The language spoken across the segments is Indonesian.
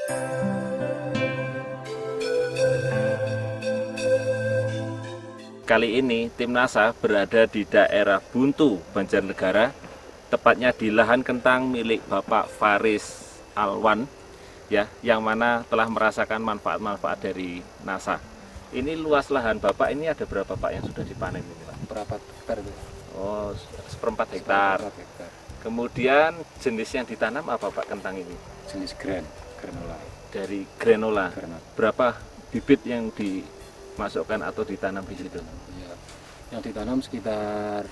Kali ini tim NASA berada di daerah Buntu, Banjarnegara, tepatnya di lahan kentang milik Bapak Faris Alwan, ya, yang mana telah merasakan manfaat-manfaat dari NASA. Ini luas lahan Bapak ini ada berapa Pak yang sudah dipanen ini Pak? Berapa hektar itu? Oh, 1/4 hektar. Kemudian jenis yang ditanam apa Pak kentang ini? Jenis granola. Dari granola. Berapa bibit yang dimasukkan atau ditanam di situ? Ya, yang ditanam sekitar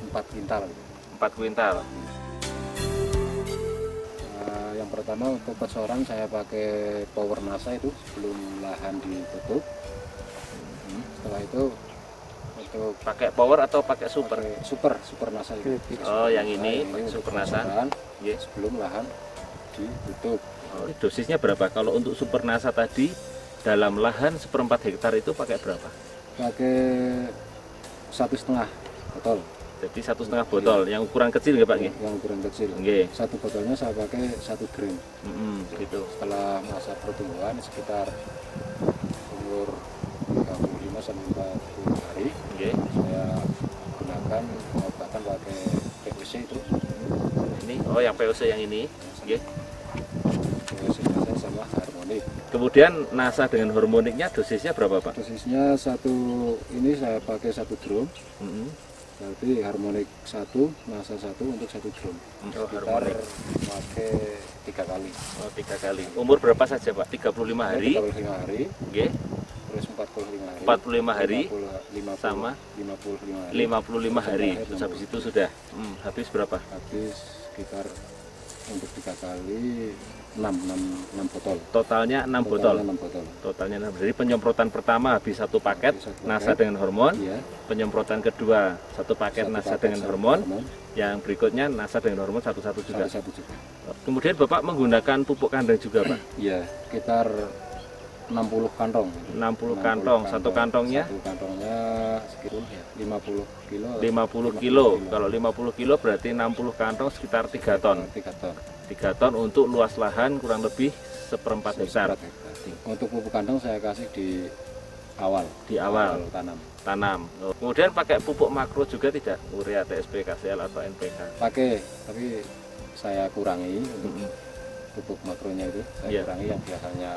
4 kuintal. 4 kuintal. Yang pertama untuk persoran saya pakai power NASA itu sebelum lahan ditutup. Setelah itu untuk pakai power atau pakai super? Super NASA itu. Oh, yang ini super NASA. Yeah. Sebelum lahan ditutup. Oh, dosisnya berapa? Kalau untuk super NASA tadi dalam lahan 1/4 hektar itu pakai berapa? Pakai 1,5 botol. Jadi 1,5 botol. Yang ukuran kecil nggak Pak? Yang ukuran kecil. Okay. Satu botolnya saya pakai 1 gram. Gitu. Setelah masa pertumbuhan sekitar umur 35 sampai 40 hari, saya gunakan pengobatan pakai POC itu. Ini, oh yang POC yang ini. POC NASA sama harmonik. Kemudian NASA dengan harmoniknya dosisnya berapa Pak? Dosisnya ini saya pakai 1 drum. Berarti harmonik 1, NASA 1 untuk 1 drum. Oh, harmonik pakai 3 kali. Oh, 3 kali. Umur berapa saja Pak? 35 hari. 35 hari. Terus 45 hari. 45 hari. 50, sama 55 hari. 55 hari. Terus habis itu sudah habis berapa? Habis sekitar untuk 3 kali 6 botol. Totalnya 6 botol. Totalnya 6. Jadi penyemprotan pertama habis 1 paket NASA dengan hormon. Iya. Penyemprotan kedua 1 paket NASA dengan hormon. Yang berikutnya NASA dengan hormon satu juga. Kemudian Bapak menggunakan pupuk kandang juga Pak? Iya, sekitar 60 kantong. 60 kantong. Satu kantongnya? Satu kantongnya sekitar 50 kilo. 50 kilo. Kalau 50 kilo berarti 60 kantong sekitar 3 ton. 3 ton untuk luas lahan kurang lebih 1/4 hektar. Untuk pupuk kandang saya kasih di awal. Tanam. Oh. Kemudian pakai pupuk makro juga tidak? Urea, TSP, KCL atau NPK? Pakai, tapi saya kurangi untuk pupuk makronya itu. Saya kurangi yang biasanya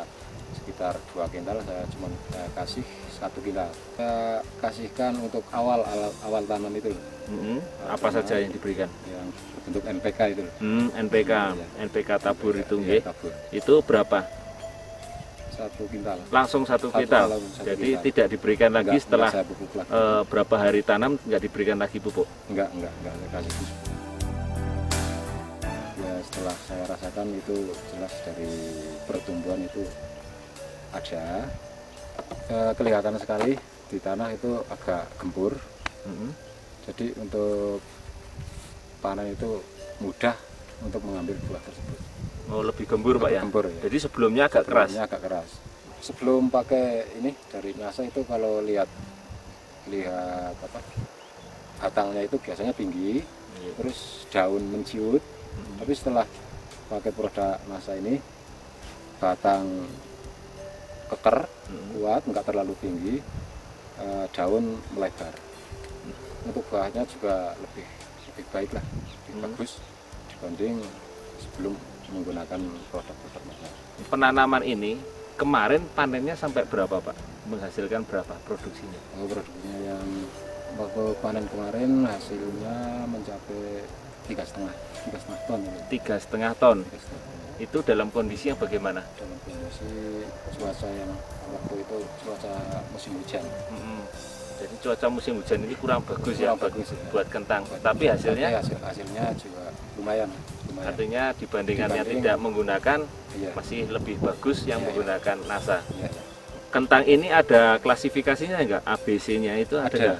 sekitar 2 kintal, saya cuma kasih 1 kintal. Saya kasihkan untuk awal tanam itu. Apa saja yang diberikan? Yang bentuk NPK itu. NPK, ya. NPK tabur itu, tabur. Itu berapa? 1 kintal. Langsung 1 kintal. Jadi kintal. Tidak diberikan lagi setelah berapa hari tanam, nggak diberikan lagi pupuk? Enggak kasih pupuk. Ya setelah saya rasakan itu jelas dari pertumbuhan itu ada kelihatan sekali di tanah itu agak gembur. Jadi untuk panen itu mudah untuk mengambil buah tersebut. Oh, lebih gembur Pak ya? Gembur, ya. Jadi sebelumnya agak keras. Sebelum pakai ini dari NASA itu kalau lihat batangnya itu biasanya tinggi, terus daun menciut. Tapi setelah pakai produk NASA ini batang keker, kuat, nggak terlalu tinggi, daun melebar. Untuk buahnya juga lebih baik lah, lebih bagus dibanding sebelum menggunakan produk-produk NASA. Penanaman ini kemarin panennya sampai berapa Pak? Menghasilkan berapa produksinya? Produksinya yang waktu panen kemarin hasilnya mencapai 3,5 ton. 3,5 ton. Itu dalam kondisi yang bagaimana? Dalam kondisi cuaca yang waktu itu cuaca musim hujan. Jadi cuaca musim hujan ini kurang bagus ya buat kentang. Tapi hasilnya juga lumayan. Artinya dibandingkan yang tidak menggunakan masih lebih bagus yang menggunakan NASA. Kentang ini ada klasifikasinya enggak? ABC-nya itu ada.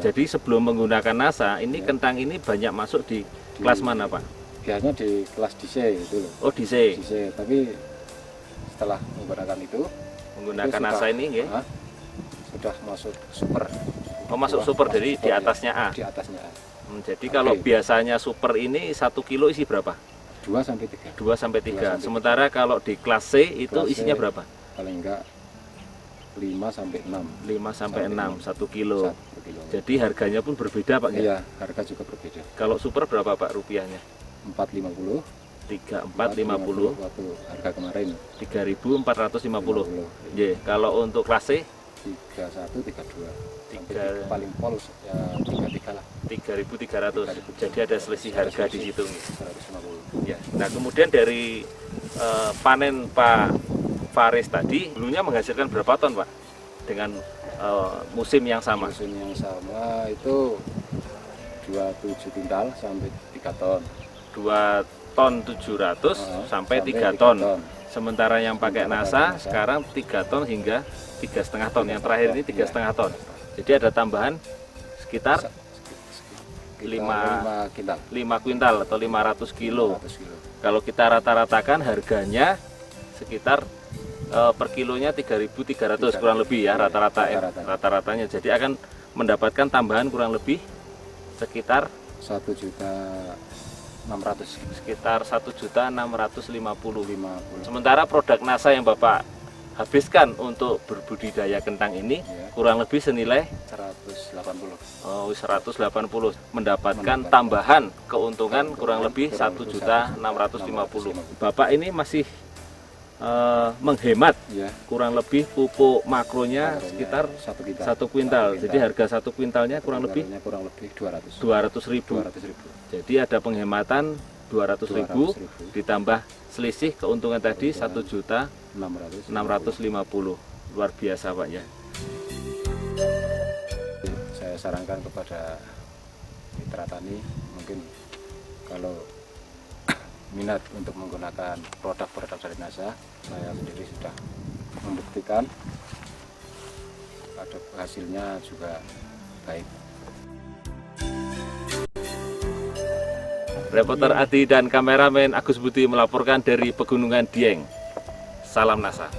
Jadi sebelum menggunakan NASA, ini kentang ini banyak masuk di kelas mana Pak? Biasanya di kelas DC itu loh. Oh DC. Tapi setelah menggunakan NASA ini sudah masuk super. Oh masuk super, jadi di atasnya A. Di atasnya A. Jadi kalau biasanya super ini 1 kilo isi berapa? 2 sampai 3. 2 sampai 3. 3. Sementara kalau di kelas C itu Kelas C isinya berapa? Paling enggak 5 sampai 6. 5 sampai 6, 1 kilo. 1 kilo. Jadi harganya pun berbeda Pak ya? Iya, harga juga berbeda. Kalau super berapa Pak rupiahnya? 450. 3450. Waktu harga kemarin 3450. 50. Ye, kalau untuk kelas C 31, 32. Tiga. Sampai paling pol ya 33 lah. 3300. 3.300. Jadi ada selisih harga di situ. 150. Ya. Nah, kemudian dari panen Pak Faris tadi dulunya menghasilkan berapa ton Pak? Dengan musim yang sama. Musim yang sama itu 27 kintal sampai 3 ton. 2 ton 700 sampai 3 ton. Sementara yang pakai NASA sekarang 3 ton hingga 3,5 ton. Yang terakhir ini 3,5 ton. Jadi ada tambahan sekitar 5 kintal. 5 kuintal atau 500 kilo. 500 kilo. Kalau kita rata-ratakan harganya sekitar per kilonya 3.300 kurang lebih ya rata-rata rata-ratanya. Jadi akan mendapatkan tambahan kurang lebih sekitar 1.600.000. sekitar 1.650.000. 50. Sementara produk NASA yang Bapak habiskan untuk berbudidaya kentang ini Ya. kurang lebih senilai 180. 180, mendapatkan tambahan keuntungan kurang lebih 1.650.000. Bapak ini masih menghemat Ya. kurang lebih pupuk makronya sekitar 1 kintal. 1 kuintal. Jadi harga 1 kuintalnya kurang lebih kurang lebih 200. 200.000. 200.000. Jadi ada penghematan 200.000 ditambah selisih keuntungan tadi 1.650.000. Luar biasa Pak ya. Saya sarankan kepada mitra tani mungkin kalau minat untuk menggunakan produk-produk dari NASA, saya sendiri sudah membuktikan ada hasilnya juga baik. Reporter Adi dan kameramen Agus Budi melaporkan dari Pegunungan Dieng. Salam NASA.